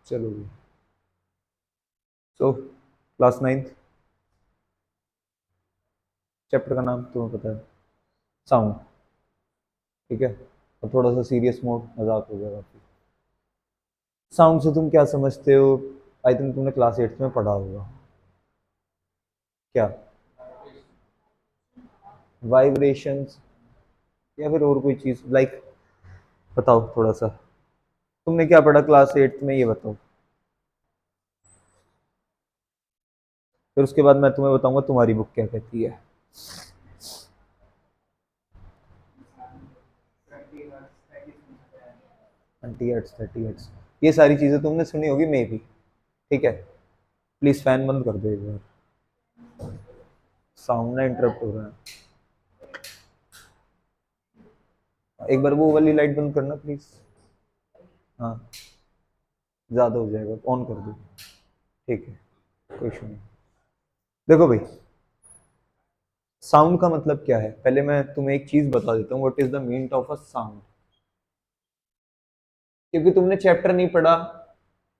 चलो भी। So class 9th chapter का नाम तुम्हें पता है, साउंड। ठीक है, अब थोड़ा सा सीरियस मोड, मजाक हो जाएगा। साउंड से तुम क्या समझते हो? आई थिंक तुमने क्लास 8th में पढ़ा होगा। क्या? वाइब्रेशंस या फिर और कोई चीज लाइक, बताओ थोड़ा सा। तुमने क्या पढ़ा क्लास 8th में, ये बताओ। फिर उसके बाद मैं तुम्हें बताऊंगा तुम्हारी बुक क्या कहती है। एंटी हर्ट्स, 30 हर्ट्स, ये सारी चीजें तुमने सुनी होगी मे भी। ठीक है, प्लीज फैन बंद कर दो एक बार, साउंड ना इंटरप्ट हो रहा है। एक बार वो वाली लाइट बंद करना प्लीज। हाँ, ज्यादा हो जाएगा, ऑन कर दो। ठीक है, कोई इशू नहीं। देखो भाई, साउंड का मतलब क्या है, पहले मैं तुम्हें एक चीज बता देता हूँ, what is the meaning of a sound. क्योंकि तुमने चैप्टर नहीं पढ़ा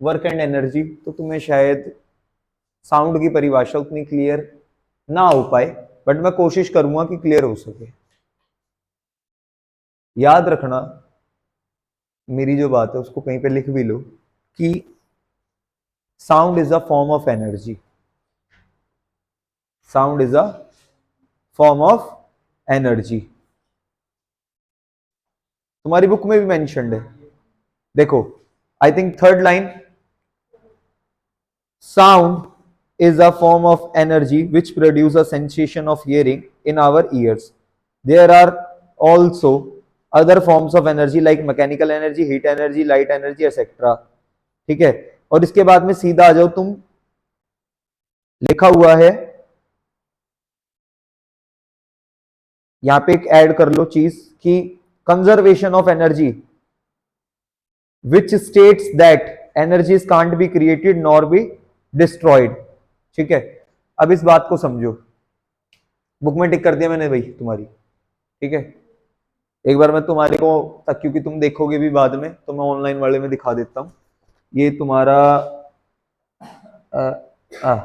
वर्क एंड एनर्जी, तो तुम्हें शायद साउंड की परिभाषा उतनी क्लियर ना हो पाए, बट मैं कोशिश करूंगा कि क्लियर हो सके। याद रखना, मेरी जो बात है उसको कहीं पे लिख भी लो कि sound is a form of energy. Sound is a form of energy, तुम्हारी बुक में भी मेंशन्ड है। देखो, I think third line, sound is a form of energy which produce a sensation of hearing in our ears. There are also other forms of energy like mechanical energy, heat energy, light energy, etc. ठीक है, और इसके बाद में सीधा आ जाओ तुम, लिखा हुआ है यहां पे, एक ऐड कर लो चीज कि conservation of energy which states that energies can't be created nor be destroyed। ठीक है, अब इस बात को समझो, बुक में टिक कर दिया मैंने भाई तुम्हारी। ठीक है, एक बार मैं तुम्हारे को तक, क्योंकि तुम देखोगे भी बाद में, तो मैं ऑनलाइन वाले में दिखा देता हूँ। ये तुम्हारा आ, आ,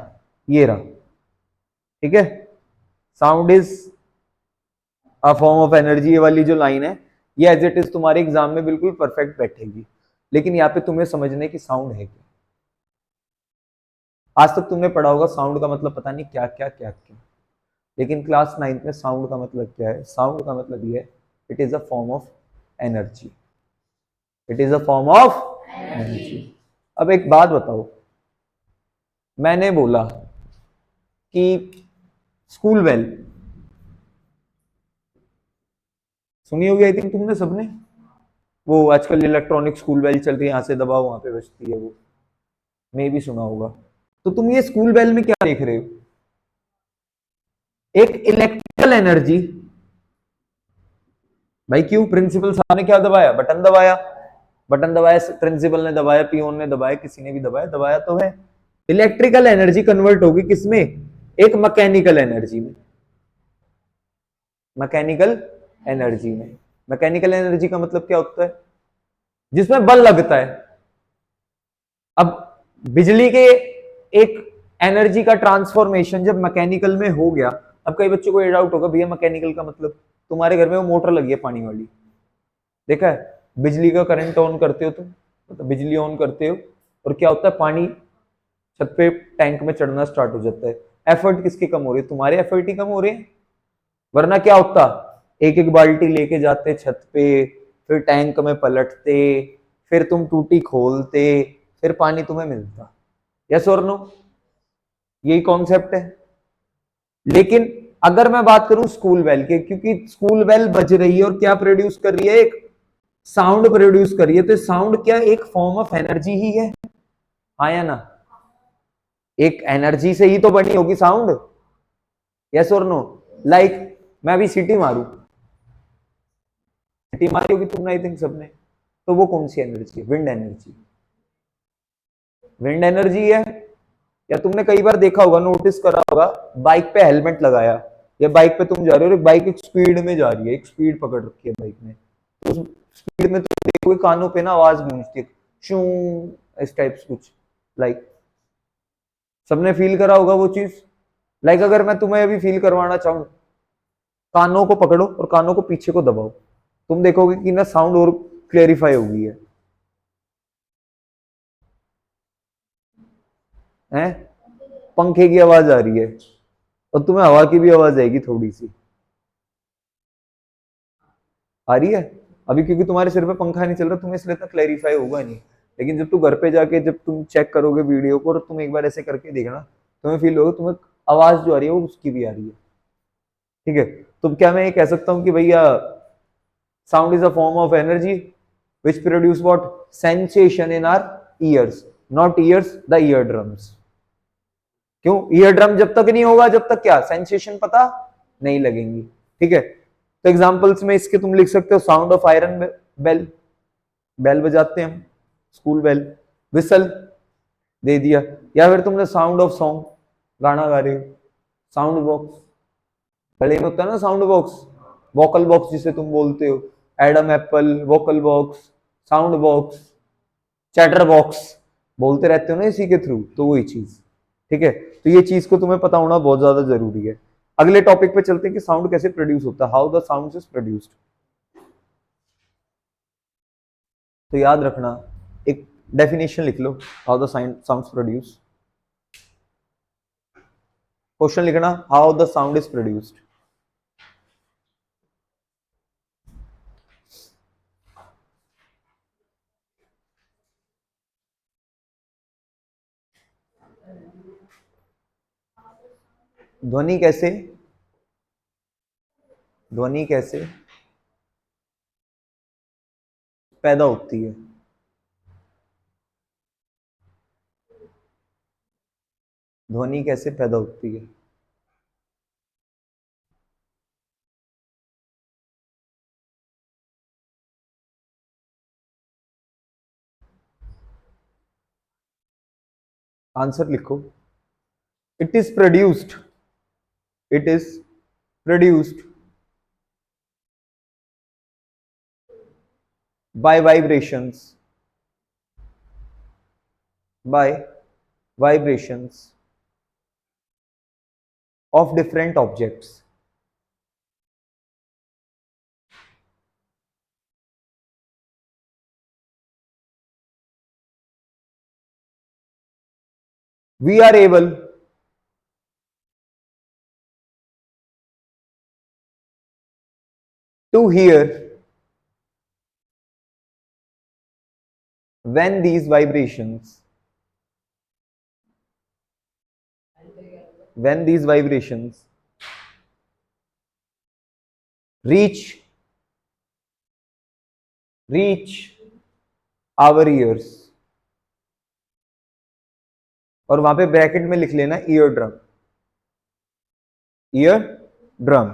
ये रहा। ठीक है, sound is a form of energy, ये वाली जो लाइन है, ये एज इट इज तुम्हारे एग्जाम में बिल्कुल परफेक्ट बैठेगी। लेकिन यहाँ पे तुम्हें समझने की साउंड है क्या। आज तक तुमने पढ़ा होगा साउंड का मतलब पता नहीं क्या क्या क्या क्या, लेकिन क्लास 9th में साउंड का मतलब क्या है? साउंड का मतलब ये है, it is a form of energy. It is a form of energy. अब एक बात बताओ, मैंने बोला कि स्कूल बेल सुनी होगी आई थिंक तुमने सबने, वो आजकल इलेक्ट्रॉनिक स्कूल बेल चल रही है, यहां से दबाओ वहां पे बजती है, वो मैं भी सुना होगा। तो तुम ये स्कूल बेल में क्या देख रहे हो? एक इलेक्ट्रिकल एनर्जी। भाई क्यों? प्रिंसिपल साहब ने क्या दबाया? बटन दबाया। बटन दबाया, प्रिंसिपल ने दबाया, पियोन ने दबाया, किसी ने भी दबाया, दबाया तो है। इलेक्ट्रिकल एनर्जी कन्वर्ट होगी किसमें? एक मैकेनिकल एनर्जी में। मैकेनिकल एनर्जी में, मैकेनिकल एनर्जी का मतलब क्या होता है? जिसमें बल लगता है। अब बिजली के एक एनर्जी का ट्रांसफॉर्मेशन जब मैकेनिकल में हो गया, अब कई बच्चों को ये डाउट होगा, भैया मैकेनिकल का मतलब, तुम्हारे घर में वो मोटर लगी है पानी वाली, देखा है? बिजली का करंट ऑन करते हो तुम, मतलब बिजली ऑन करते हो, और क्या होता है, पानी छत पे टैंक में चढ़ना स्टार्ट हो जाता है। एफर्ट किसकी कम हो रही है? तुम्हारे एफर्ट ही कम हो रहे हैं, वरना क्या होता, एक एक बाल्टी लेके जाते छत पे, फिर टैंक में पलटते, फिर तुम टूटी खोलते, फिर पानी तुम्हें मिलता। यस और नो? यही कॉन्सेप्ट है। लेकिन अगर मैं बात करूं स्कूल बेल के, क्योंकि स्कूल बेल बज रही है और क्या प्रोड्यूस कर रही है? एक साउंड प्रोड्यूस कर रही है, तो साउंड क्या एक फॉर्म ऑफ एनर्जी ही है? हाँ या ना? एक एनर्जी से ही तो बनी होगी साउंड। यस और नो? लाइक मैं अभी सिटी मारू, सिटी मारी होगी तुमने आई थिंक सबने, तो वो कौन सी एनर्जी है? Wind energy. विंड एनर्जी है। या तुमने कई बार देखा होगा, नोटिस करा होगा, बाइक पे हेलमेट लगाया, या बाइक पे तुम जा रहे हो, बाइक एक स्पीड में जा रही है, एक स्पीड पकड़ रखी है बाइक ने, तो उस स्पीड में तुम देखोगे कानों पे ना आवाज गूंजती है, शू इस टाइप्स कुछ लाइक सबने फील करा होगा वो चीज। लाइक अगर मैं तुम्हें अभी फील करवाना चाहूं, कानों को पकड़ो और कानों को पीछे को दबाओ, तुम देखोगे कि ना साउंड और क्लेरिफाई हो गई है? पंखे की आवाज आ रही है और तुम्हें हवा की भी आवाज आएगी थोड़ी सी, आ रही है अभी, क्योंकि तुम्हारे सिर पे पंखा नहीं चल रहा, तुम्हें इसलिए इतना क्लैरिफाई होगा नहीं। लेकिन जब तुम घर पे जाके जब तुम चेक करोगे वीडियो को और तुम एक बार ऐसे करके देखना, तुम्हें फील होगा तुम्हें आवाज जो आ रही है वो उसकी भी आ रही है। ठीक है, तो क्या मैं ये कह सकता हूं कि भैया sound is a form of energy which produce what sensation in our ears, not ears the ear drums. क्यों? ईयर ड्रम जब तक नहीं होगा जब तक क्या सेंसेशन पता नहीं लगेंगी। ठीक है, तो एग्जांपल्स में इसके तुम लिख सकते हो sound of iron bell, bell बजाते हैं हम, स्कूल बेल, विसल दे दिया, या फिर तुमने साउंड ऑफ सॉन्ग, गाना गा रहे हो, साउंड बॉक्स, गले में होता है ना साउंड बॉक्स, वोकल बॉक्स जिसे तुम बोलते हो, Adam Apple, vocal box, sound box, chatter box, बोलते रहते हो ना इसी के थ्रू, तो वही चीज। ठीक है, तो ये चीज को तुम्हें पता होना बहुत ज्यादा जरूरी है। अगले टॉपिक पे चलते हैं कि साउंड कैसे प्रोड्यूस होता है, how the sound is produced. तो याद रखना, एक डेफिनेशन लिख लो, how the sound produce. Question लिखना, how the sound is produced. ध्वनि कैसे, ध्वनि कैसे पैदा होती है? ध्वनि कैसे पैदा होती है? आंसर लिखो। It is produced, it is produced by vibrations, by vibrations of different objects. We are able to hear when these vibrations, when these vibrations reach our ears, और वहां पे ब्रैकेट में लिख लेना ईयर ड्रम, ईयर ड्रम।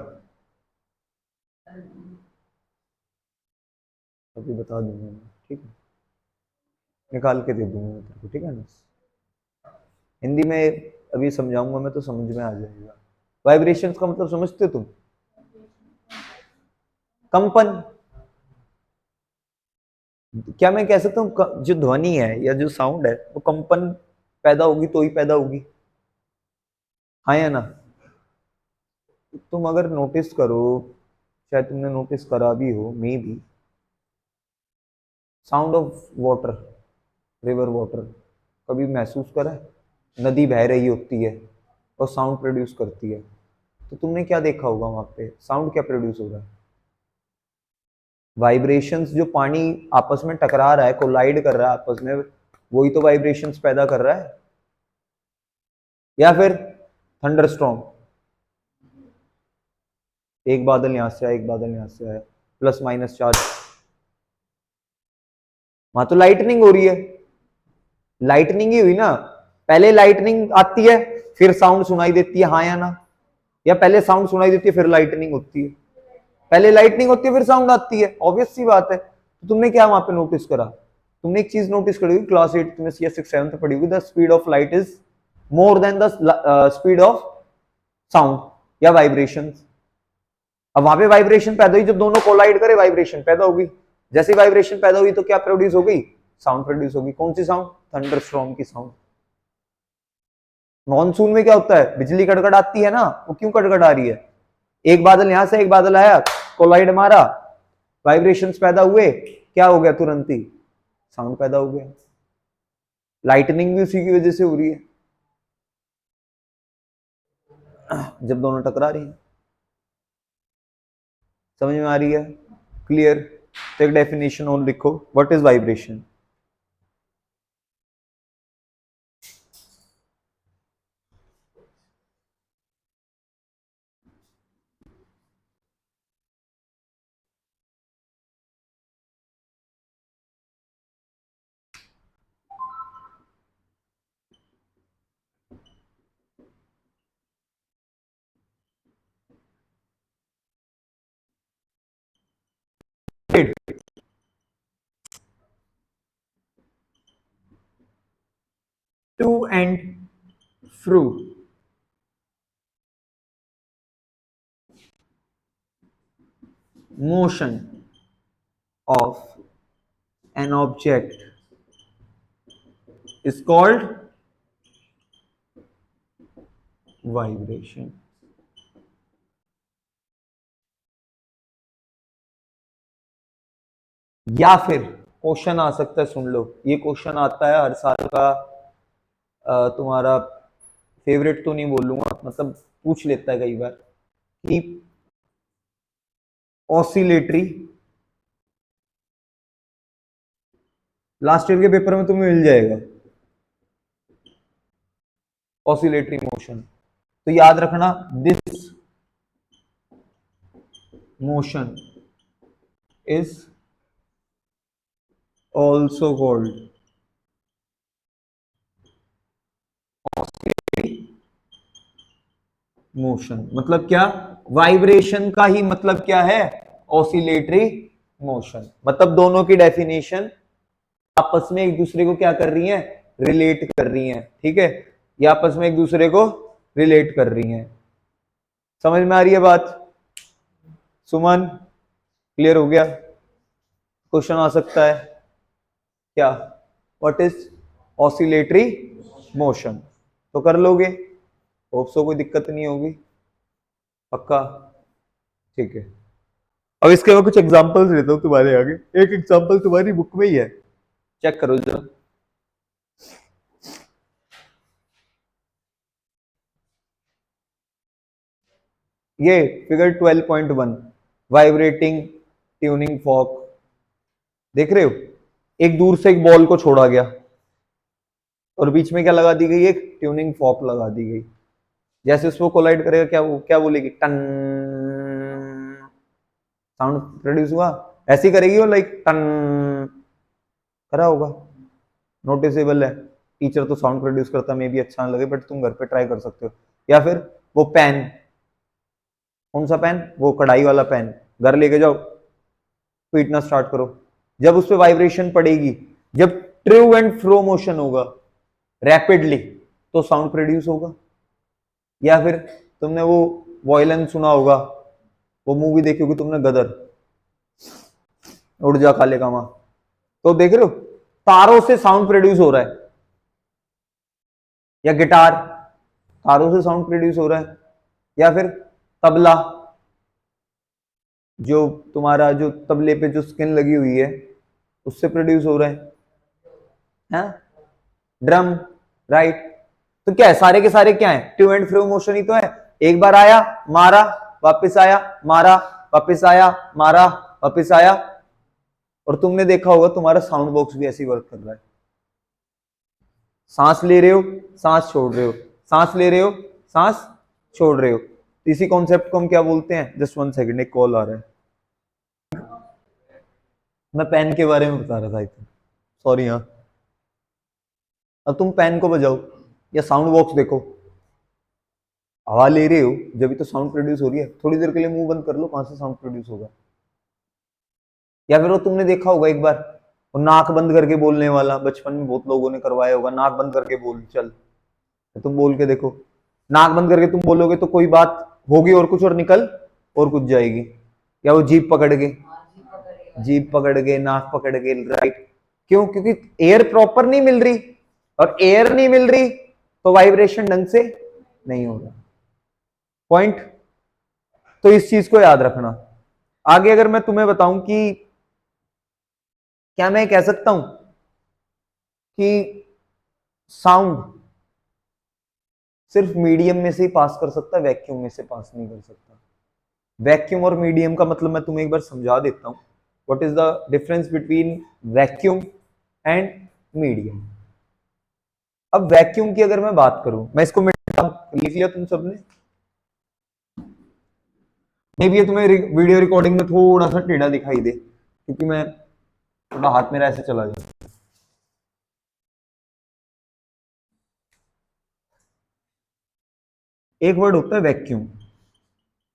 अभी बता दूंगा मैं, ठीक है, निकाल के दे दूंगा मैं तेरे को, ठीक है ना। हिंदी में अभी समझाऊंगा मैं तो समझ में आ जाएगा। वाइब्रेशंस का मतलब समझते हो तुम? कंपन। क्या मैं कह सकता हूँ जो ध्वनि है या जो साउंड है वो कंपन पैदा होगी तो ही पैदा होगी, हाँ या ना? तुम अगर नोटिस करो, शायद तुमने नोटिस करा भी हो, may be, sound of water, river water, कभी महसूस करा है? नदी बह रही होती है और साउंड प्रोड्यूस करती है, तो तुमने क्या देखा होगा वहां पे? साउंड क्या प्रोड्यूस हो रहा है? वाइब्रेशंस, जो पानी आपस में टकरा रहा है, कोलाइड कर रहा है आपस में, वही तो वाइब्रेशंस पैदा कर रहा है। या फिर थंडरस्टॉर्म, एक बादल यहां से आया, एक बादल यहां से आया, प्लस माइनस चार्ज, वहां तो लाइटनिंग हो रही है, लाइटनिंग ही हुई ना। पहले लाइटनिंग आती है फिर साउंड सुनाई देती है, हाँ या ना? या पहले साउंड सुनाई देती है फिर लाइटनिंग होती है? पहले लाइटनिंग होती है फिर साउंड आती है, ऑब्वियस सी बात है। तो तुमने क्या वहां पे नोटिस करा? तुमने एक चीज नोटिस करी होगी, क्लास 8 में या 6-7 पढ़ी होगी, the speed of light is more than the speed of sound या वाइब्रेशन। अब वहां पे वाइब्रेशन पैदा हुई, जब दोनों कोलाइड करे वाइब्रेशन पैदा होगी, जैसे वाइब्रेशन पैदा हुई तो क्या प्रोड्यूस हो गई? साउंड प्रोड्यूस होगी। कौन सी साउंड? थंडरस्टॉर्म की साउंड। मॉनसून में क्या होता है? बिजली कड़कड़ाती है ना, वो क्यों कड़कड़ा रही है? एक बादल यहां से एक बादल आया, कोलाइड मारा, वाइब्रेशंस पैदा हुए, क्या हो गया? तुरंत ही साउंड पैदा हो गया। लाइटनिंग भी उसी की वजह से हो रही है, जब दोनों टकरा रही है। समझ में आ रही है? क्लियर? तो एक डेफिनेशन और लिखो, what is vibration? To and fro, motion of an object is called vibration. या फिर क्वेश्चन आ सकता है, सुन लो, ये क्वेश्चन आता है हर साल का, तुम्हारा फेवरेट तो नहीं बोलूंगा, मतलब पूछ लेता है कई बार कि ऑसिलेटरी, लास्ट ईयर के पेपर में तुम्हें मिल जाएगा ऑसिलेटरी मोशन। तो याद रखना, this motion is also called motion. मतलब क्या? वाइब्रेशन का ही मतलब क्या है? Oscillatory motion. मतलब दोनों की डेफिनेशन आपस में एक दूसरे को क्या कर रही हैं? रिलेट कर रही हैं। ठीक है, ये आपस में एक दूसरे को रिलेट कर रही हैं। समझ में आ रही है बात? सुमन, क्लियर हो गया? क्वेश्चन आ सकता है क्या? What is oscillatory motion? तो कर लोगे, होप सो कोई दिक्कत नहीं होगी, पक्का? ठीक है, अब इसके मैं कुछ एग्जांपल्स देता हूं तुम्हारे आगे। एक एग्जांपल तुम्हारी बुक में ही है, चेक करो जरा। ये फिगर 12.1, वाइब्रेटिंग ट्यूनिंग फॉर्क, देख रहे हो? एक दूर से एक बॉल को छोड़ा गया और बीच में क्या लगा दी गई? एक ट्यूनिंग फॉर्क लगा दी गई। जैसे उसको कोलाइड करेगा, क्या वो क्या बोलेगी? टन, साउंड प्रोड्यूस हुआ। ऐसी करेगी वो, लाइक टन करा होगा, नोटिसेबल है। टीचर तो साउंड प्रोड्यूस करता, मे भी अच्छा ना लगे, बट तुम घर पे ट्राई कर सकते हो। या फिर वो पेन, कौन सा पेन? वो कढ़ाई वाला पेन, घर लेके जाओ, पीटना स्टार्ट करो। जब उस पर वाइब्रेशन पड़ेगी, जब ट्रू एंड फ्रो मोशन होगा रैपिडली, तो साउंड प्रोड्यूस होगा। या फिर तुमने वो वॉयलन सुना होगा, वो मूवी देखी होगी तुमने, गदर, उड़ जा काले कामा, तो देख रहे हो तारों से साउंड प्रोड्यूस हो रहा है। या गिटार, तारों से साउंड प्रोड्यूस हो रहा है। या फिर तबला, जो तुम्हारा जो तबले पे जो स्किन लगी हुई है उससे प्रोड्यूस हो रहा है। Drum, right? तो क्या है? सारे के सारे क्या है? टू एंड फ्रो मोशन ही तो है। एक बार आया, मारा, वापस आया, मारा, वापस आया, मारा, वापस आया। और तुमने देखा होगा तुम्हारा साउंड बॉक्स भी ऐसे ही वर्क कर रहा है। सांस ले रहे हो, सांस छोड़ रहे हो, सांस ले रहे हो, सांस छोड़ रहे हो। इसी कॉन्सेप्ट को हम क्या बोलते हैं? जस्ट 1 सेकंड, एक कॉल आ रहा है। मैं पेन के बारे में बता रहा था, सॉरी। हाँ, अब तुम पेन को बजाओ या साउंड बॉक्स देखो, हवा ले रहे हो जब तो साउंड प्रोड्यूस हो रही है। थोड़ी देर के लिए मुंह बंद कर लो, कहां से साउंड प्रोड्यूस होगा? या फिर वो तुमने देखा होगा एक बार, वो नाक बंद करके बोलने वाला, बचपन में बहुत लोगों ने करवाया होगा, नाक बंद करके बोल, चल तो तुम बोल के देखो। नाक बंद करके तुम बोलोगे तो कोई बात होगी और कुछ, और निकल और कुछ जाएगी। या वो जीभ पकड़ के, जीभ पकड़ के, नाक पकड़ के, राइट? क्यों? क्योंकि एयर प्रॉपर नहीं मिल रही, और एयर नहीं मिल रही तो वाइब्रेशन ढंग से नहीं हो रहा। पॉइंट? तो इस चीज को याद रखना। आगे अगर मैं तुम्हें बताऊं कि क्या मैं कह सकता हूं कि साउंड सिर्फ मीडियम में से ही पास कर सकता है, वैक्यूम में से पास नहीं कर सकता। वैक्यूम और मीडियम का मतलब मैं तुम्हें एक बार समझा देता हूं। What is the difference between vacuum and medium? अब वैक्यूम की अगर मैं बात करूं, मैं इसको लिख लिया तुम सबने? मे बी ये तुम्हें वीडियो रिकॉर्डिंग में थोड़ा सा टेढ़ा दिखाई दे, क्योंकि मैं थोड़ा हाथ मेरा ऐसे चला जाता। एक वर्ड होता है वैक्यूम,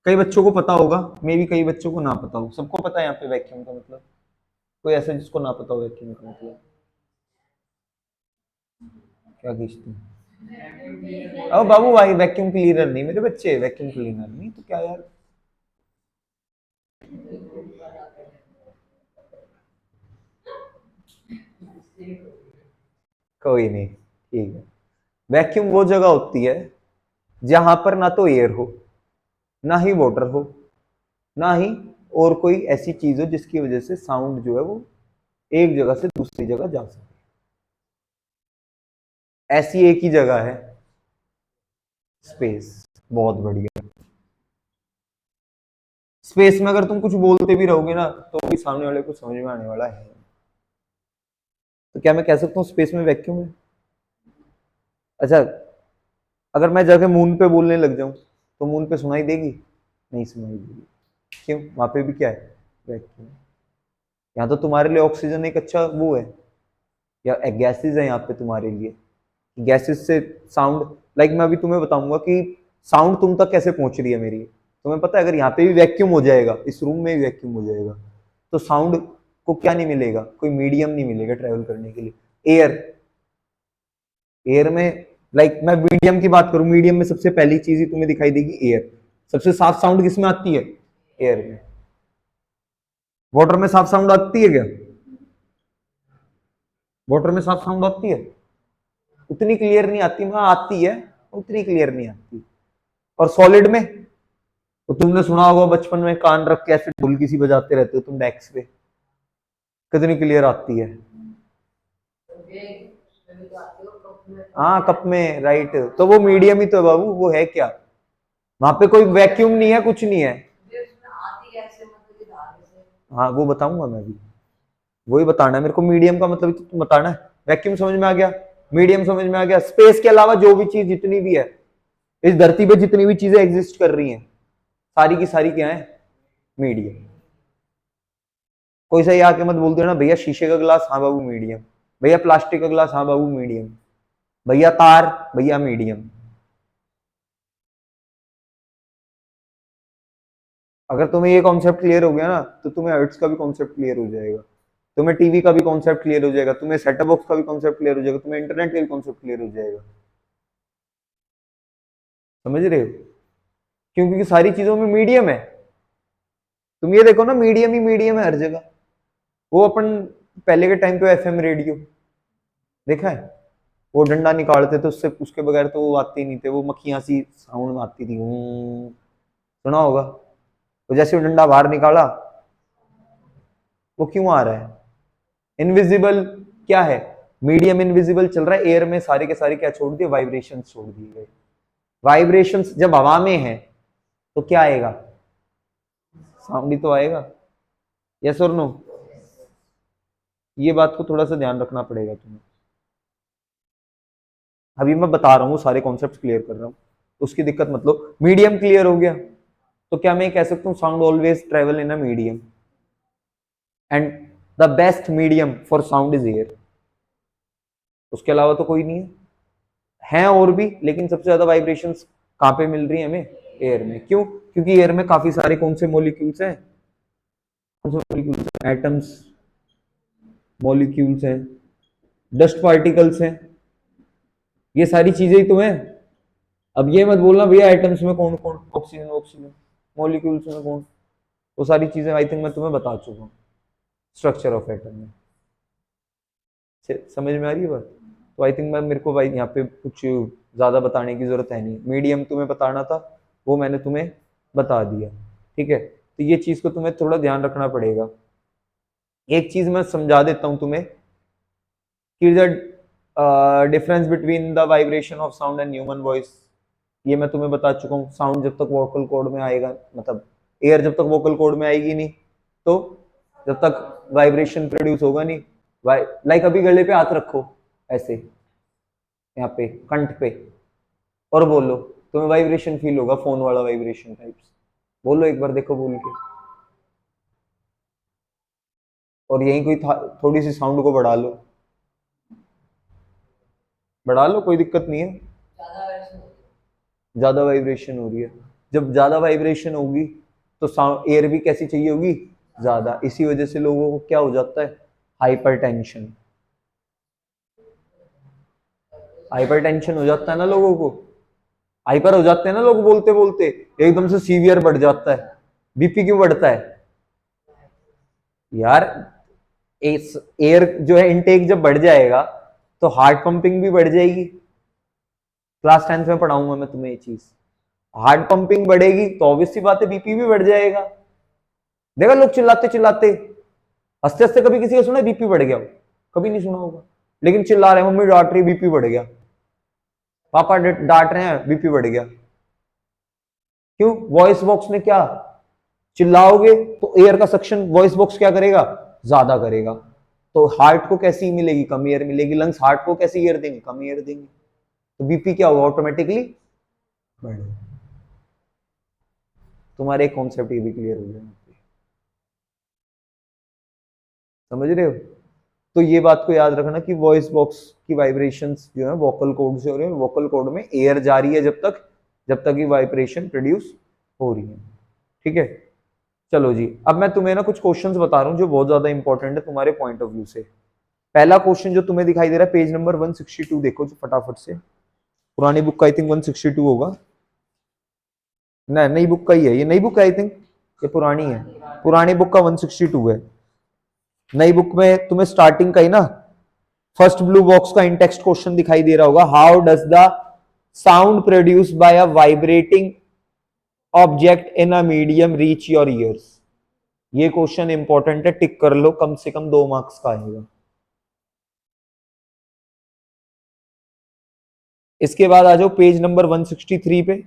कई बच्चों को पता होगा, मे बी कई बच्चों को ना पता हो। सबको पता है यहाँ पे वैक्यूम का मतलब? कोई ऐसा जिसको ना पता हो वैक्यूम का मतलब? क्या खींचते हैं? अब बाबू भाई वैक्यूम क्लीनर नहीं मेरे बच्चे, वैक्यूम क्लीनर नहीं तो क्या यार। कोई नहीं, ठीक है। वैक्यूम वो जगह होती है जहां पर ना तो एयर हो, ना ही वाटर हो, ना ही और कोई ऐसी चीज हो जिसकी वजह से साउंड जो है वो एक जगह से दूसरी जगह जा सके। ऐसी एक ही जगह है, स्पेस। बहुत बढ़िया। स्पेस में अगर तुम कुछ बोलते भी रहोगे ना तो भी सामने वाले को समझ में आने वाला है। तो क्या मैं कह सकता हूँ स्पेस में वैक्यूम है? अच्छा, अगर मैं जाके मून पे बोलने लग जाऊं तो मून पे सुनाई देगी? नहीं सुनाई देगी। क्यों? वहां पे भी क्या है? वैक्यूम। यहाँ तो तुम्हारे लिए ऑक्सीजन एक अच्छा वो है, या गैसेस है यहाँ पे तुम्हारे लिए। गैसेस से साउंड, लाइक मैं अभी तुम्हें बताऊंगा कि साउंड तुम तक कैसे पहुंच रही है मेरी। तुम्हें पता है अगर यहाँ पे भी वैक्यूम हो जाएगा, इस रूम में भी वैक्यूम हो जाएगा, तो साउंड को क्या नहीं मिलेगा? कोई मीडियम नहीं मिलेगा ट्रेवल करने के लिए। एयर, एयर में लाइक मैं मीडियम की बात करूं, मीडियम में सबसे पहली चीज ही तुम्हें दिखाई देगी एयर। सबसे साफ साउंड किस में आती है? एयर में। वाटर में साफ साउंड आती है क्या? वाटर में साफ साउंड आती है? उतनी क्लियर नहीं आती, हाँ आती है, उतनी क्लियर नहीं आती। और सॉलिड में तो तुमने सुना होगा बचपन में कान रख के ऐसे ढोलकी सी बजाते रहते हो तुम डेस्क पे, कितनी क्लियर आती है। हाँ कप में, राइट। तो वो मीडियम ही तो है बाबू, वो है क्या? वहां पे कोई वैक्यूम नहीं है, कुछ नहीं है। हाँ वो बताऊंगा मैं भी, वही बताना है मेरे को। मीडियम का मतलब तुम बताना है। वैक्यूम समझ में आ गया, मीडियम समझ में आ गया। स्पेस के अलावा जो भी चीज जितनी भी है इस धरती पे, जितनी भी चीजें एग्जिस्ट कर रही हैं, सारी की सारी क्या है? मीडियम। कोई सा आके मत बोल देना भैया शीशे का गिलास, हाँ बाबू मीडियम। भैया प्लास्टिक का गिलास, हाँ बाबू मीडियम। भैया तार, भैया मीडियम। अगर तुम्हें ये कॉन्सेप्ट क्लियर हो गया ना तो तुम्हें हर्ट्स का भी कॉन्सेप्ट क्लियर हो जाएगा, तुम्हें टीवी का भी कॉन्सेप्ट क्लियर हो जाएगा, तुम्हें सेटअप बॉक्स का भी कॉन्सेप्ट क्लियर हो जाएगा, तुम्हें इंटरनेट का भी कॉन्सेप्ट क्लियर हो जाएगा। समझ रहे हो? क्योंकि सारी चीजों में मीडियम है। तुम ये देखो ना, मीडियम ही मीडियम है हर जगह। वो अपन पहले के टाइम पे एफएम रेडियो देखा है, वो डंडा निकालते थे उससे, उसके बगैर तो वो आते ही नहीं थे, वो मक्खियां सी साउंड आती थी, सुना होगा। तो जैसे वो डंडा बाहर निकाला, वो क्यों आ रहा है? इनविजिबल क्या है? मीडियम इनविजिबल चल रहा है, एयर में सारे के सारे क्या छोड़ दिए? वाइब्रेशन छोड़ दिए गए। वाइब्रेशन जब हवा में है तो क्या आएगा? साउंड ही तो आएगा। यस और नो? ये बात को थोड़ा सा ध्यान रखना पड़ेगा तुम्हें। अभी मैं बता रहा हूँ, सारे कॉन्सेप्ट क्लियर कर रहा हूँ, उसकी दिक्कत मत लो। मीडियम क्लियर हो गया तो क्या मैं कह सकता हूँ sound always travel in a medium, and the best medium for sound is air. उसके अलावा तो कोई नहीं है। हैं और भी, लेकिन सबसे ज्यादा वाइब्रेशंस कहाँ पे मिल रही है हमें? एयर में। क्यों? क्योंकि एयर में काफी सारे कौन से मॉलिक्यूल्स हैं? कौन से मॉलिक्यूल्स? एटम्स, मॉलिक्यूल्स हैं, डस्ट पार्टिकल्स हैं, ये सारी चीजें ही तो हैं। अब ये मत बोलना भैया एटम्स में कौन कौन, ऑक्सीजन ऑक्सीजन, मॉलिक्यूल्स में कौन। वो सारी चीजें आई थिंक मैं तुम्हें बता चुका हूँ स्ट्रक्चर ऑफ एटम में। समझ में आ रही है बात? तो आई थिंक मैं मेरे को भाई यहाँ पे कुछ ज़्यादा बताने की ज़रूरत है नहीं, मीडियम तुम्हें बताना था वो मैंने तुम्हें बता दिया, ठीक है। तो ये चीज़ को तुम्हें थोड़ा ध्यान रखना पड़ेगा। एक चीज़ मैं समझा देता हूँ तुम्हें कि the difference between the vibration of sound and human voice, ये मैं तुम्हें बता चुका हूँ। साउंड जब तक वोकल कॉर्ड में आएगा, मतलब एयर जब तक वोकल कॉर्ड में आएगी नहीं, तो जब तक वाइब्रेशन प्रोड्यूस होगा नहीं। लाइक अभी गले पे हाथ रखो ऐसे, यहाँ पे कंठ पे, और बोलो, तुम्हें वाइब्रेशन फील होगा, फोन वाला वाइब्रेशन टाइप्स। बोलो एक बार, देखो बोल के। और यहीं कोई थोड़ी सी साउंड को बढ़ा लो, बढ़ा लो, कोई दिक्कत नहीं है। ज्यादा वाइब्रेशन हो रही है, जब ज्यादा वाइब्रेशन होगी तो साउंड एयर भी कैसी चाहिए होगी, ज्यादा। इसी वजह से लोगों को क्या हो जाता है, हाइपरटेंशन। हाइपरटेंशन हो जाता है ना लोगों को, हाइपर हो जाते हैं ना लोग, बोलते बोलते एकदम से सीवियर बढ़ जाता है। बीपी क्यों बढ़ता है यार? एयर जो है इनटेक जब बढ़ जाएगा तो हार्ट पंपिंग भी बढ़ जाएगी। क्लास 10th में पढ़ाऊंगा मैं तुम्हें ये चीज। हार्ट पंपिंग बढ़ेगी तो ऑब्वियस सी बात है बीपी भी बढ़ जाएगा। देखा लोग चिल्लाते चिल्लाते, हंसते हंसते कभी किसी का सुना बीपी बढ़ गया हो? कभी नहीं सुना होगा। लेकिन चिल्ला रहे, मम्मी डांट रही बीपी बढ़ गया, पापा डांट रहे हैं बीपी बढ़ गया। क्यों? वॉइस बॉक्स ने क्या, चिल्लाओगे तो एयर का सक्शन वॉइस बॉक्स क्या करेगा, ज्यादा करेगा। तो हार्ट को कैसी मिलेगी, कम एयर मिलेगी। लंग्स हार्ट को कैसी एयर देंगे, कम एयर देंगे। तो बीपी क्या होगा, ऑटोमेटिकली बढ़ेगा। तुम्हारे एक कॉन्सेप्ट ये भी क्लियर हो जाए, समझ रहे हो? तो ये बात को याद रखना कि वॉइस बॉक्स की वाइब्रेशंस जो है वोकल कॉर्ड से हो रही है, वोकल कॉर्ड में एयर जा रही है जब तक ये वाइब्रेशन प्रोड्यूस हो रही है, ठीक है। चलो जी, अब मैं तुम्हें ना कुछ क्वेश्चंस बता रहा हूं जो बहुत ज्यादा इंपॉर्टेंट है तुम्हारे पॉइंट ऑफ व्यू से। पहला क्वेश्चन जो तुम्हें दिखाई दे रहा है पेज नंबर 162, देखो जो फटाफट से। पुरानी बुक का आई थिंक 162 होगा, नहीं नई बुक का ही है, ये नई बुक है आई थिंक, ये पुरानी है। पुरानी बुक का 162 है, नई बुक में तुम्हें स्टार्टिंग का ही ना फर्स्ट ब्लू बॉक्स का इंटेक्स्ट क्वेश्चन दिखाई दे रहा होगा। How does the sound produce by a vibrating object in a medium reach your ears? ये क्वेश्चन इंपॉर्टेंट है, टिक कर लो, कम से कम 2 मार्क्स का आएगा। इसके बाद आ जाओ पेज नंबर 163 पे,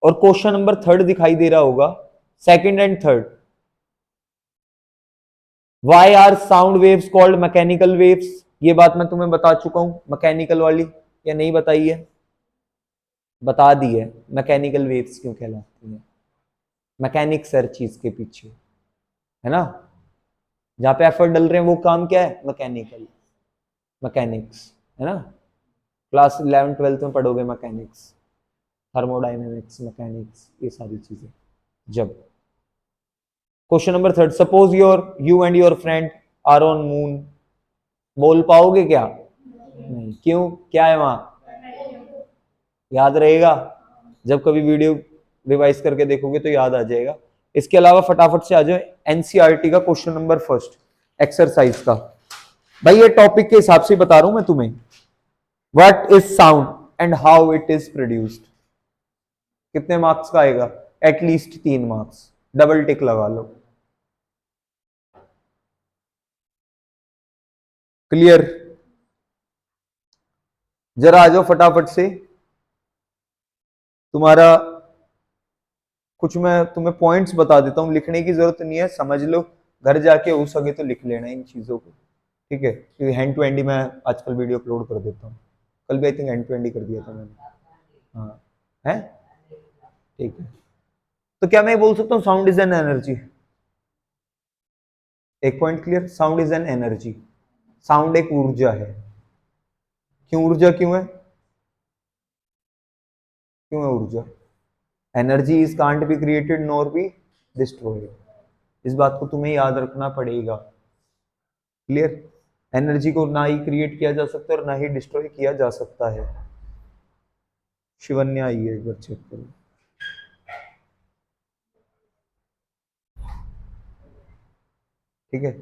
और क्वेश्चन नंबर 3 दिखाई दे रहा होगा, second and third. Why are sound waves called mechanical waves? ये बात मैं तुम्हें बता चुका हूं, मैकेनिकल वाली, या नहीं बताई है? बता दी है, मैकेनिकल वेव्स क्यों कहलाती है। मैकेनिक्स हर चीज के पीछे, है ना। जहां पे एफर्ट डल रहे हैं वो काम क्या है, मैकेनिकल, मैकेनिक्स, है ना। क्लास 11 12th में पढ़ोगे मैकेनिक्स, थर्मोडाइनमिक्स, मैकेनिक्स, ये सारी चीजें। जब question number 3, suppose you and your friend are on moon, बोल पाओगे क्या? नहीं, क्यों, क्या है वहां? याद रहेगा, जब कभी वीडियो रिवाइज करके देखोगे तो याद आ जाएगा। इसके अलावा फटाफट से आ जाओ एनसीईआरटी का क्वेश्चन नंबर फर्स्ट, एक्सरसाइज का। भाई ये टॉपिक के हिसाब से बता रहा हूं मैं तुम्हें। What is sound and how it is produced? कितने मार्क्स का आएगा? एटलीस्ट 3 मार्क्स, डबल टिक लगा लो। क्लियर? जरा आ जाओ फटाफट से, तुम्हारा कुछ मैं तुम्हें पॉइंट्स बता देता हूं, लिखने की जरूरत नहीं है, समझ लो, घर जाके हो सके तो लिख लेना इन चीजों को, ठीक है। क्योंकि हैंड टू हैंड ही मैं आजकल वीडियो अपलोड कर देता हूँ। कल भी I think hand to hand ही कर दिया था मैंने, हाँ है, ठीक है। तो क्या मैं बोल सकता हूँ साउंड इज एन एनर्जी? एक point clear, sound is an energy. Sound एक ऊर्जा है। क्यों ऊर्जा, क्यों है, क्यों है ऊर्जा? Energy is can't be created nor be destroyed, इस बात को तुम्हें याद रखना पड़ेगा। क्लियर? एनर्जी को ना ही क्रिएट किया जा सकता है और ना ही डिस्ट्रॉय किया जा सकता है। शिवन्या आई है, एक बार चेक करो। ठीक है,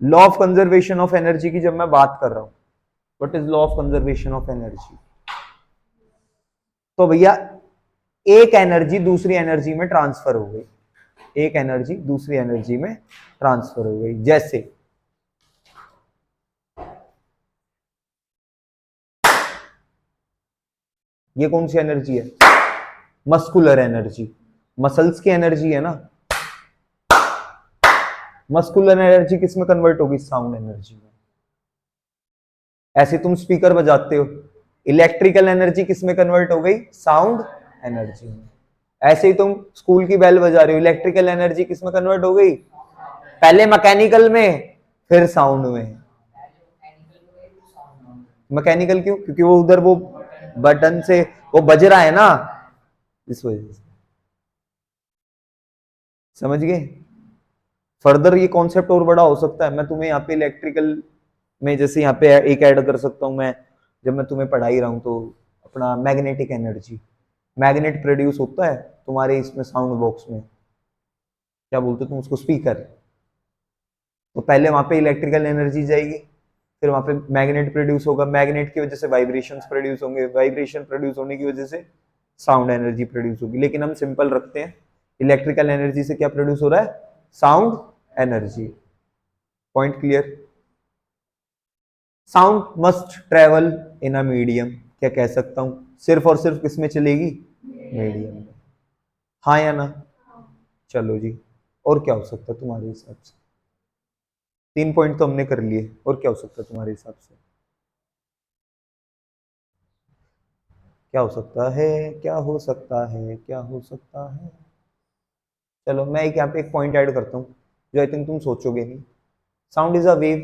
law of conservation of energy की जब मैं बात कर रहा हूं, what is law of conservation of energy? तो भैया एक एनर्जी दूसरी एनर्जी में ट्रांसफर हो गई, एक एनर्जी दूसरी एनर्जी में ट्रांसफर हो गई। जैसे ये कौन सी एनर्जी है? मस्कुलर एनर्जी, मसल्स की एनर्जी है ना। मस्कुलर एनर्जी किस में कन्वर्ट होगी? साउंड एनर्जी में। ऐसे तुम स्पीकर बजाते हो, इलेक्ट्रिकल एनर्जी किस में कन्वर्ट हो गई? साउंड एनर्जी में। ऐसे ही तुम स्कूल की बेल बजा रहे हो, इलेक्ट्रिकल एनर्जी किस में कन्वर्ट हो गई? पहले मैकेनिकल में, फिर साउंड में। मैकेनिकल क्यों? क्योंकि वो उधर वो बटन से वो बज रहा है ना, इस वजह से। समझ गए? फर्दर ये कॉन्सेप्ट और बड़ा हो सकता है। मैं तुम्हें यहाँ पे इलेक्ट्रिकल में जैसे यहाँ पे एक ऐड कर सकता हूँ मैं, जब मैं तुम्हें पढ़ा ही रहा हूँ, तो अपना मैग्नेटिक एनर्जी, मैग्नेट प्रोड्यूस होता है तुम्हारे इसमें साउंड बॉक्स में, क्या बोलते हो तुम उसको? स्पीकर। तो पहले वहां पे इलेक्ट्रिकल एनर्जी जाएगी, फिर वहां पे मैग्नेट प्रोड्यूस होगा, मैग्नेट की वजह से वाइब्रेशंस प्रोड्यूस होंगे, वाइब्रेशन प्रोड्यूस होने की वजह से साउंड एनर्जी प्रोड्यूस होगी। लेकिन हम सिंपल रखते हैं, इलेक्ट्रिकल एनर्जी से क्या प्रोड्यूस हो रहा है? Sound energy. Point clear? Sound must travel in a medium, क्या कह सकता हूं? सिर्फ और सिर्फ किस में चलेगी? मीडियम में। हाँ या ना? चलो जी, और क्या हो सकता है तुम्हारे हिसाब से? 3 पॉइंट तो हमने कर लिए, और क्या हो सकता है तुम्हारे हिसाब से? क्या हो सकता है? क्या हो सकता है? क्या हो सकता है? चलो मैं एक यहाँ पे एक पॉइंट ऐड करता हूँ जो आई थिंक तुम सोचोगे नहीं। Sound is a wave,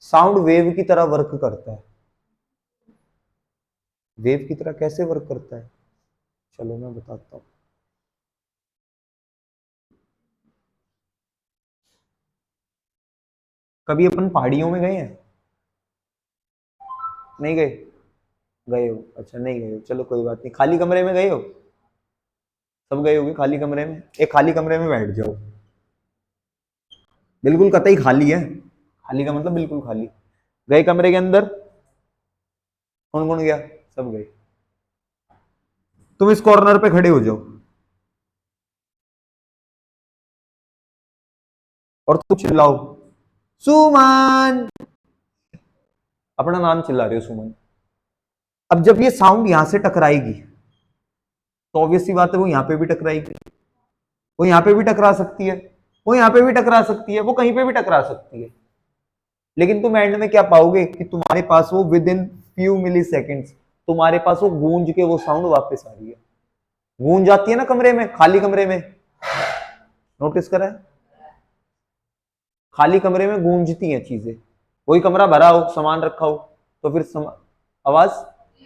sound wave की तरह वर्क करता है। वेव की तरह कैसे वर्क करता है? चलो मैं बताता हूँ। कभी अपन पहाड़ियों में गए हैं? नहीं गए? गए हो? अच्छा नहीं गए हो, चलो कोई बात नहीं। खाली कमरे में गए हो? सब गए होगे खाली कमरे में। एक खाली कमरे में बैठ जाओ, बिल्कुल कतई खाली है, खाली का मतलब बिल्कुल खाली। गए कमरे के अंदर? कौन कौन गया? सब गए। तुम इस कॉर्नर पे खड़े हो जाओ और तुम चिल्लाओ, सुमन, अपना नाम चिल्ला रहे हो, सुमन। अब जब ये साउंड यहां से टकराएगी तो ऑब्वियस सी बात है वो यहां पे भी टकराएगी, वो यहां पे भी टकरा सकती है, वो यहां पे भी टकरा सकती है, वो कहीं पे भी टकरा सकती है। लेकिन तुम एंड में क्या पाओगे कि तुम्हारे पास वो within few milliseconds तुम्हारे पास वो गूंज के वो साउंड वापस आ रही है। गूंज जाती है ना कमरे में, खाली कमरे में, नोटिस करा है? खाली कमरे में गूंजती हैं चीजें। वही कमरा भरा हो, सामान रखा हो, तो फिर आवाज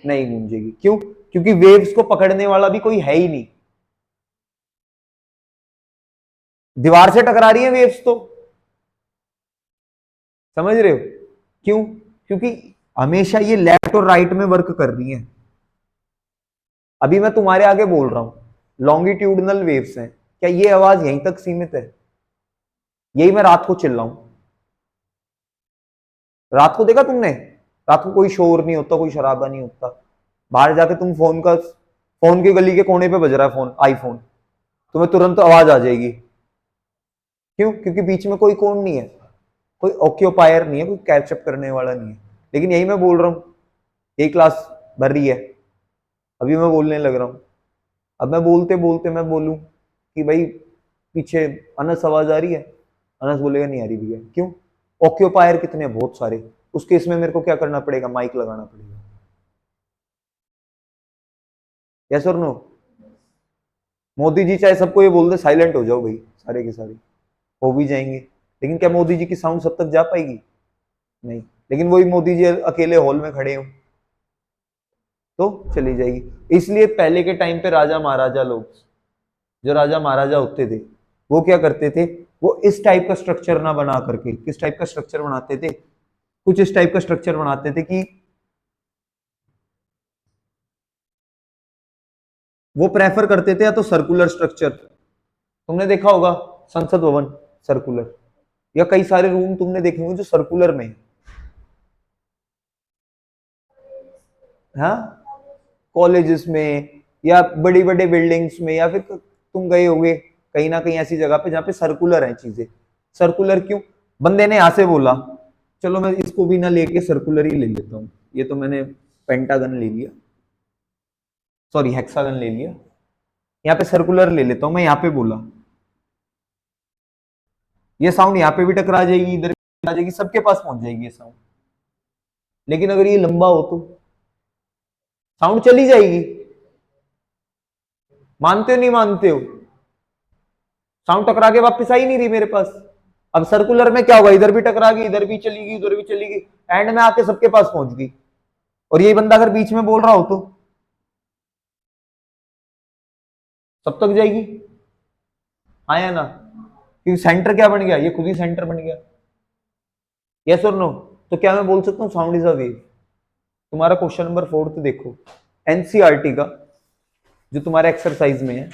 नहीं गूंजेगी। क्यों? क्योंकि वेव्स को पकड़ने वाला भी कोई है ही नहीं। दीवार से टकरा रही है वेव्स तो, समझ रहे हो? क्यों? क्योंकि हमेशा ये लेफ्ट और राइट में वर्क कर रही है। अभी मैं तुम्हारे आगे बोल रहा हूं, लॉन्गिट्यूडनल वेव्स हैं, क्या ये आवाज यहीं तक सीमित है? यही मैं रात को चिल्लाऊं, रात को देखा तुमने? रात को कोई शोर नहीं होता, कोई शराबा नहीं होता। बाहर जाके तुम फोन की गली के कोने पे बज रहा है फोन, आईफोन, तुम्हें तुरंत आवाज आ जाएगी। क्यों? क्योंकि बीच में कोई कौन नहीं है, कोई ऑक्यूपायर नहीं है, कोई कैचअप करने वाला नहीं है। लेकिन यही मैं बोल रहा हूं, यही क्लास भर रही है, अभी मैं बोलने लग रहा हूं। अब मैं बोलते बोलते मैं बोलूं कि भाई पीछे अनस आवाज आ रही है, अनस बोलेगा नहीं आ रही भैया। क्यों? ऑक्यूपायर कितने हैं? बहुत सारे। उस केस में मेरे को क्या करना पड़ेगा? माइक लगाना पड़ेगा। यस और नो? मोदी जी चाहे सबको ये बोल दे साइलेंट हो जाओ भाई, सारे के सारे हो भी जाएंगे, लेकिन क्या मोदी जी की साउंड सब तक जा पाएगी? नहीं। लेकिन वही मोदी जी अकेले हॉल में खड़े हो तो चली जाएगी। इसलिए पहले के टाइम पे राजा महाराजा लोग, जो राजा महाराजा होते थे, वो क्या करते थे? वो इस टाइप का स्ट्रक्चर ना बना करके, किस टाइप का स्ट्रक्चर बनाते थे? कुछ इस टाइप का स्ट्रक्चर बनाते थे कि वो प्रेफर करते थे या तो सर्कुलर स्ट्रक्चर, तुमने देखा होगा संसद भवन सर्कुलर, या कई सारे रूम तुमने देखे होंगे जो सर्कुलर में है। हाँ, कॉलेजेस में या बड़ी बड़े बिल्डिंग्स में, या फिर तुम गए होगे कहीं ना कहीं ऐसी जगह पे जहाँ पे सर्कुलर है चीजें। सर्कुलर क्यों? बंदे ने यहाँ से बोला चलो मैं इसको भी ना लेके सर्कुलर ही ले लेता हूँ, ये तो मैंने पेंटागन ले लिया, सॉरी हेक्सागन ले लिया, यहाँ पे सर्कुलर ले लेता हूँ मैं, यहाँ पे बोला ये साउंड यहाँ पे भी टकरा जाएगी, इधर भी आ जाएगी, सबके पास पहुंच जाएगी ये साउंड। लेकिन अगर ये लंबा हो तो साउंड चली जाएगी। मानते हो नहीं मानते हो? साउंड टकरा के वापस आ ही नहीं रही मेरे पास। अब सर्कुलर में क्या होगा, इधर भी टकरा गई, इधर भी चली गई, उधर भी चली गई, एंड में आके सबके पास पहुंच गई। और ये बंदा अगर बीच में बोल रहा हो तो सब तक जाएगी, हाँ या ना? क्योंकि सेंटर क्या बन गया, ये खुद ही सेंटर बन गया। यस और नो? तो क्या मैं बोल सकता हूँ साउंड इज अ वेव? तुम्हारा क्वेश्चन नंबर 4 देखो, एनसीईआरटी का जो तुम्हारा एक्सरसाइज में है,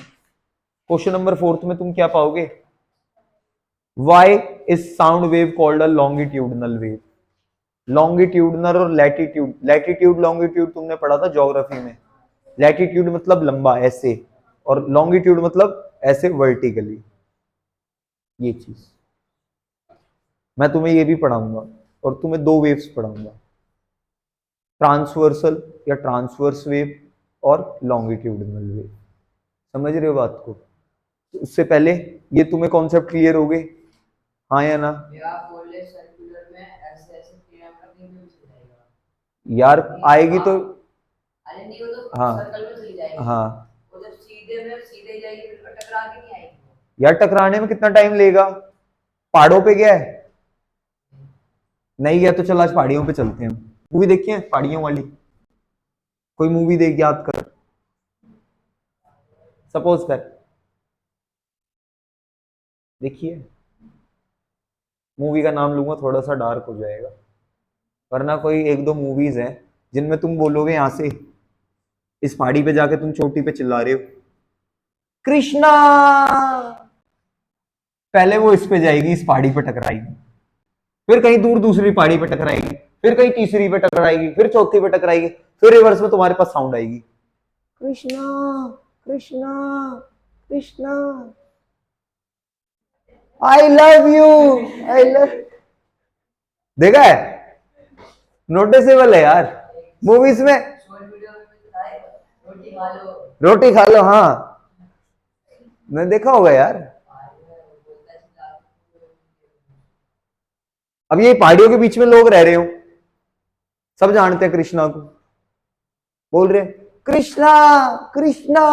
क्वेश्चन नंबर 4 में तुम क्या पाओगे? Why is sound wave called a longitudinal wave? Longitudinal और लैटिट्यूड, लैटिट्यूड लॉन्गिट्यूड तुमने पढ़ा था ज्योग्राफी में। लैटिट्यूड मतलब लंबा ऐसे, और लॉन्गिट्यूड मतलब ऐसे वर्टिकली, ये चीज मैं तुम्हें ये भी पढ़ाऊंगा। और तुम्हें 2 वेव्स पढ़ाऊंगा, ट्रांसवर्सल या ट्रांसवर्स वेव और लॉन्गिट्यूडनल वेव। समझ रहे हो बात को? तो उससे पहले ये तुम्हें कॉन्सेप्ट क्लियर हो गए, हाँ या ना? सर्कुलर में ऐसे ऐसे क्रिया करके भी चल जाएगा यार आएगी तो, अरे नहीं वो तो हाँ सर्कल में चली जाएगी। हाँ, वो जब सीधे में सीधे जाएगी बिल्कुल टकरा के नहीं आएगी। यार टकराने में कितना टाइम लेगा? पहाड़ों पे गया है? नहीं गया तो चल आज पहाड़ियों पे चलते हैं, मूवी देखी है पहाड़ियों वाली? कोई मूवी देख याद कर, सपोज कर देखिए, मूवी का नाम लूंगा थोड़ा सा डार्क हो जाएगा, वरना कोई 1-2 मूवीज हैं जिनमें तुम बोलोगे यहां से, इस पहाड़ी पे जाके तुम चोटी पे चिल्ला रहे हो कृष्णा, पहले वो इस पे जाएगी, इस पहाड़ी पे टकराएगी, फिर कहीं दूर दूसरी पहाड़ी पे टकराएगी, फिर कहीं तीसरी पे टकराएगी, फिर चौथी पे टकराएगी, फिर रिवर्स में तुम्हारे पास साउंड आएगी Krishna Krishna Krishna, I love you, I love. देखा है? नोटिसेबल है यार मूवीज में। रोटी खा लो, हाँ मैं देखा होगा यार। अब ये पहाड़ियों के बीच में लोग रह रहे हो, सब जानते हैं कृष्णा को, बोल रहे कृष्णा कृष्णा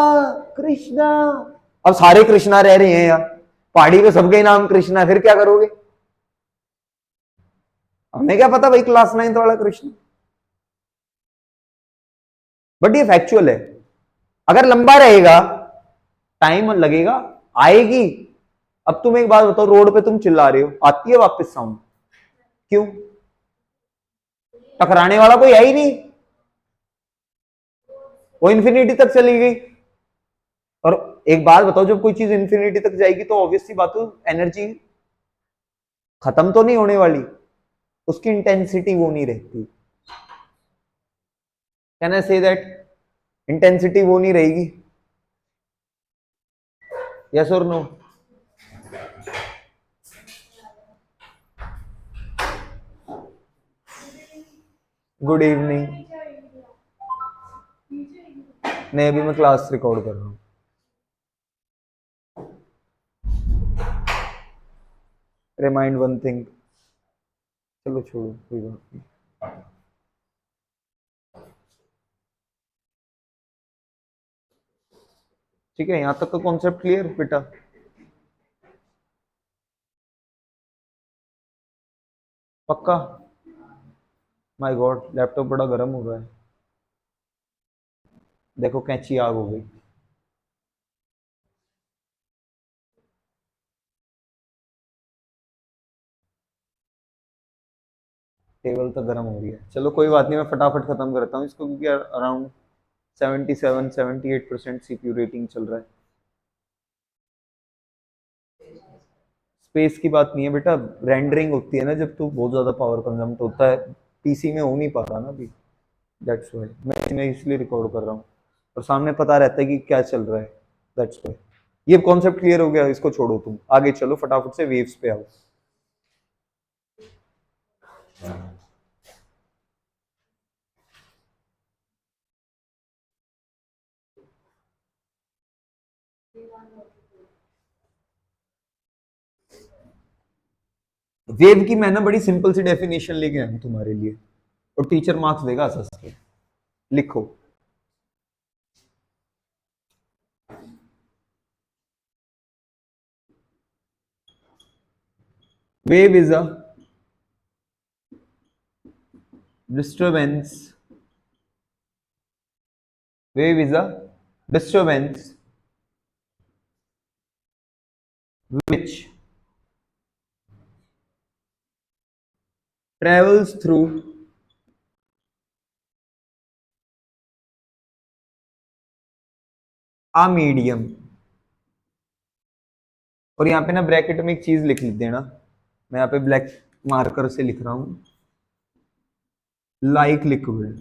कृष्णा। अब सारे कृष्णा रह रहे हैं यार पहाड़ी पे, सबके नाम कृष्णा, फिर क्या करोगे? हमें क्या पता भाई क्लास 9 वाला कृष्ण, बट ये फैक्चुअल है। अगर लंबा रहेगा टाइम लगेगा, आएगी। अब तुम एक बात बताओ, रोड पे तुम चिल्ला रहे हो, आती है वापस साउंड? क्यों? टकराने वाला कोई है ही नहीं, वो इंफिनिटी तक चली गई। और एक बात बताओ, जब कोई चीज इंफिनिटी तक जाएगी तो ऑब्वियस सी बात है एनर्जी खत्म तो नहीं होने वाली, उसकी इंटेंसिटी वो नहीं रहती। Can I say that? Intensity वो नहीं रहेगी। यस और नो? Good evening. नहीं अभी मैं क्लास रिकॉर्ड कर रहा हूँ। रिमाइंड वन थिंग, चलो छोड़ो कोई बात नहीं। ठीक है, यहां तक का कॉन्सेप्ट क्लियर बेटा? पक्का? माय गॉड लैपटॉप बड़ा गर्म हो रहा है, देखो कैंची आग हो गई। टेबल तो गर्म हो रही है, चलो कोई बात नहीं, मैं फटाफट खत्म करता हूँ इसको, क्योंकि अराउंड 77-78% सीपीयू रेटिंग चल रहा है। स्पेस की बात नहीं है बेटा, रेंडरिंग होती है ना जब तो बहुत ज्यादा पावर कंजम्प्ट होता है, पीसी में हो नहीं पा रहा ना अभी, दैट्स व्हाई मैं इसलिए रिकॉर्ड कर रहा हूँ और सामने पता रहता है कि क्या चल रहा है, दैट्स व्हाई। ये कॉन्सेप्ट क्लियर हो गया, इसको छोड़ो, तुम आगे चलो फटाफट से वेव्स पे आओ। वेव की मैं ना बड़ी सिंपल सी डेफिनेशन लेके आया हूं तुम्हारे लिए और टीचर मार्क्स देगा हंस के। लिखो, wave is a disturbance, wave is a disturbance which travels through a medium। और यहाँ पे ना ब्रैकेट में एक चीज लिख देना, मैं यहाँ पे ब्लैक मार्कर से लिख रहा हूं, लाइक लिक्विड।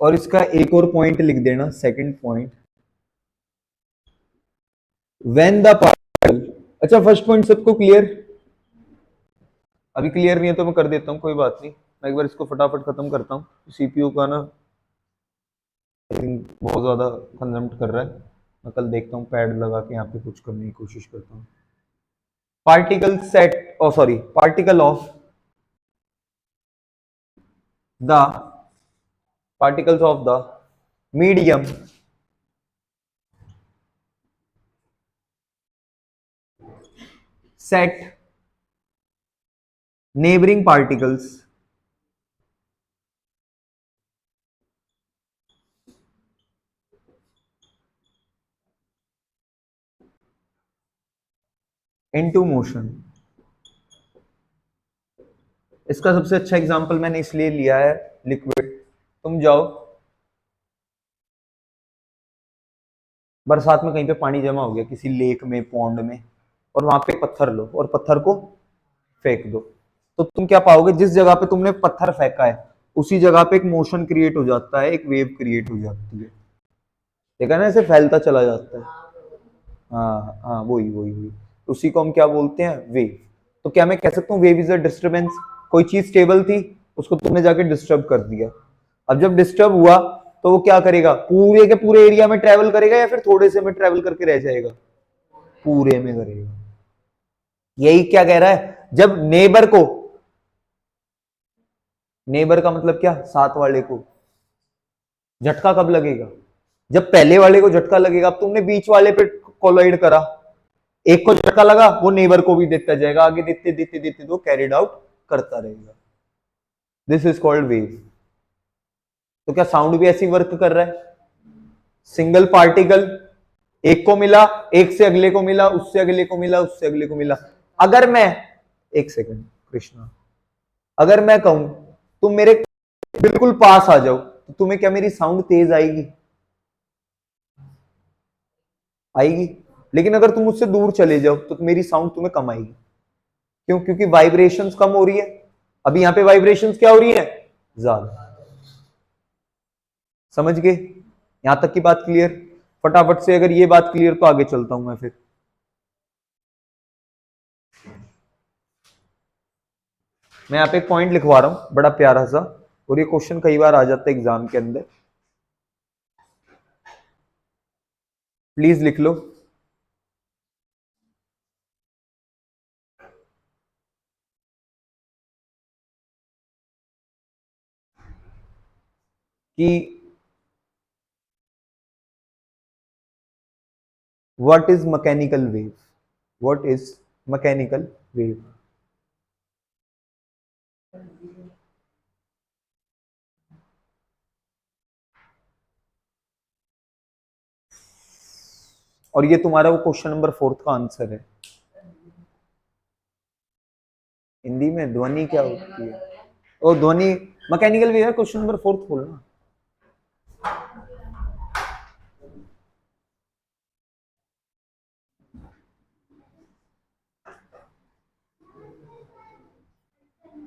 और इसका एक और पॉइंट लिख देना, second point, when the particle. अच्छा फर्स्ट पॉइंट सबको क्लियर? अभी क्लियर नहीं है तो मैं कर देता हूँ, कोई बात नहीं, मैं एक बार इसको फटाफट खत्म करता हूँ, सीपीयू का ना आई थिंक बहुत ज्यादा कंजम्प्ट कर रहा है। मैं कल देखता हूँ पैड लगा के यहाँ पे कुछ करने की कोशिश करता हूँ। Particle set, oh sorry, particle of the particles of the medium set neighboring particles into motion। इसका सबसे अच्छा एग्जांपल मैंने इसलिए लिया है लिक्विड। तुम जाओ बरसात में कहीं पे पानी जमा हो गया किसी लेक में, पॉन्ड में, और वहां पे पत्थर लो और पत्थर को फेंक दो, तो तुम क्या पाओगे, जिस जगह पे तुमने पत्थर फेंका है उसी जगह पे एक मोशन क्रिएट हो जाता है, एक वेव क्रिएट हो जाती है। देखा ना, ऐसे फैलता चला जाता है। हाँ हाँ, वही वही वही, उसी को हम क्या बोलते हैं, वेव। तो क्या मैं कह सकता हूँ वेव इज अ डिस्टर्बेंस? कोई चीज स्टेबल थी, उसको तुमने जाके डिस्टर्ब कर दिया। अब जब डिस्टर्ब हुआ तो वो क्या करेगा, पूरे के पूरे एरिया में ट्रेवल करेगा या फिर थोड़े से में ट्रेवल करके रह जाएगा? पूरे में करेगा। यही क्या कह रहा है, जब नेबर को, नेबर का मतलब क्या, साथ वाले को झटका कब लगेगा, जब पहले वाले को झटका लगेगा। अब तुमने बीच वाले पे कोलाइड करा, एक को झटका लगा, वो नेबर को भी देता जाएगा, आगे देते देते देते तो कैरिड आउट करता रहेगा। This is called wave. तो क्या साउंड भी ऐसी वर्क कर रहा है? सिंगल पार्टिकल, एक को मिला, एक से अगले को मिला, उससे अगले को मिला, उससे अगले को मिला। अगर मैं, एक सेकंड कृष्णा, अगर मैं कहूं तुम मेरे बिल्कुल पास आ जाओ, तो तुम्हें क्या मेरी साउंड तेज आएगी? आएगी। लेकिन अगर तुम मुझसे दूर चले जाओ तो मेरी साउंड तुम्हें कम आएगी। क्यों? क्योंकि वाइब्रेशंस कम हो रही है। अभी यहां पे वाइब्रेशंस क्या हो रही है, ज्यादा। समझ गए? यहां तक की बात क्लियर? फटाफट से अगर ये बात क्लियर तो आगे चलता हूं मैं फिर। मैं यहाँ पे एक पॉइंट लिखवा रहा हूं बड़ा प्यारा सा, और ये क्वेश्चन कई बार आ जाता है एग्जाम के अंदर, प्लीज लिख लो। कि what is mechanical wave, what is mechanical wave. और ये तुम्हारा वो क्वेश्चन नंबर 4 का आंसर है। हिंदी में ध्वनि क्या होती है? ओ ध्वनि, मैकेनिकल वेव है, क्वेश्चन नंबर 4 खोलना।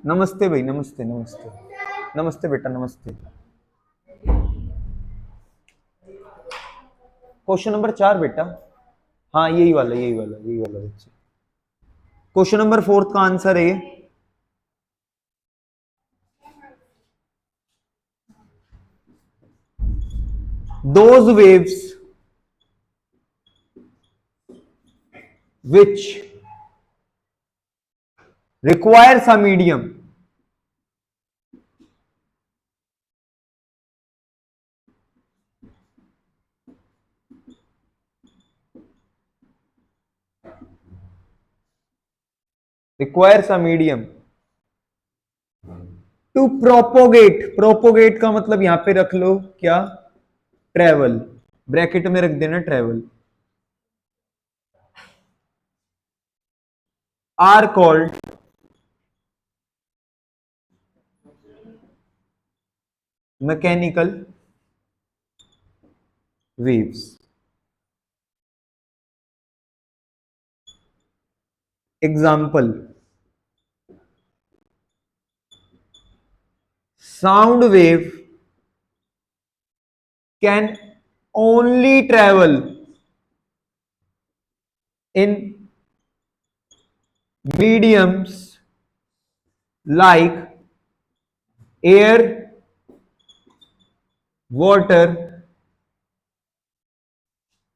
नमस्ते भाई, नमस्ते नमस्ते नमस्ते बेटा, नमस्ते। क्वेश्चन नंबर 4 बेटा, हाँ यही वाला यही वाला यही वाला बच्चे। क्वेश्चन नंबर 4 का आंसर है ये। Those waves which requires a medium requires a medium to propagate। propagate का मतलब यहां पे रख लो क्या, ट्रेवल, ब्रैकेट में रख देना travel, are called mechanical waves. Example, sound wave can only travel in mediums like air, water,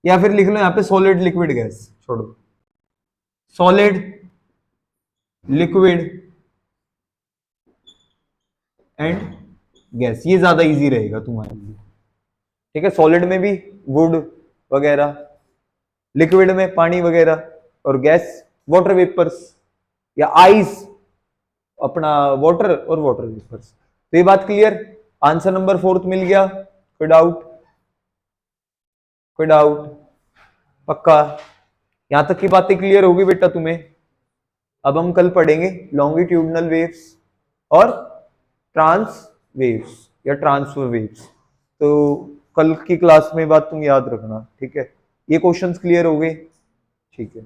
या फिर लिख लो यहां पे सॉलिड लिक्विड गैस, छोड़ो, सॉलिड लिक्विड एंड गैस, ये ज्यादा इजी रहेगा तुम्हारे लिए। ठीक है, सॉलिड में भी वुड वगैरह, लिक्विड में पानी वगैरह, और गैस वाटर वेपर्स या आइस, अपना वाटर और वाटर वेपर्स। तो ये बात क्लियर, आंसर नंबर 4 मिल गया। कोई डाउट, कोई डाउट, पक्का? यहां तक की बातें क्लियर होगी बेटा तुम्हें? अब हम कल पढ़ेंगे लॉन्गिट्यूडनल वेव्स और ट्रांस वेव्स या ट्रांसफर वेव्स। तो कल की क्लास में बात तुम याद रखना, ठीक है? ये क्वेश्चंस क्लियर हो गए, ठीक है।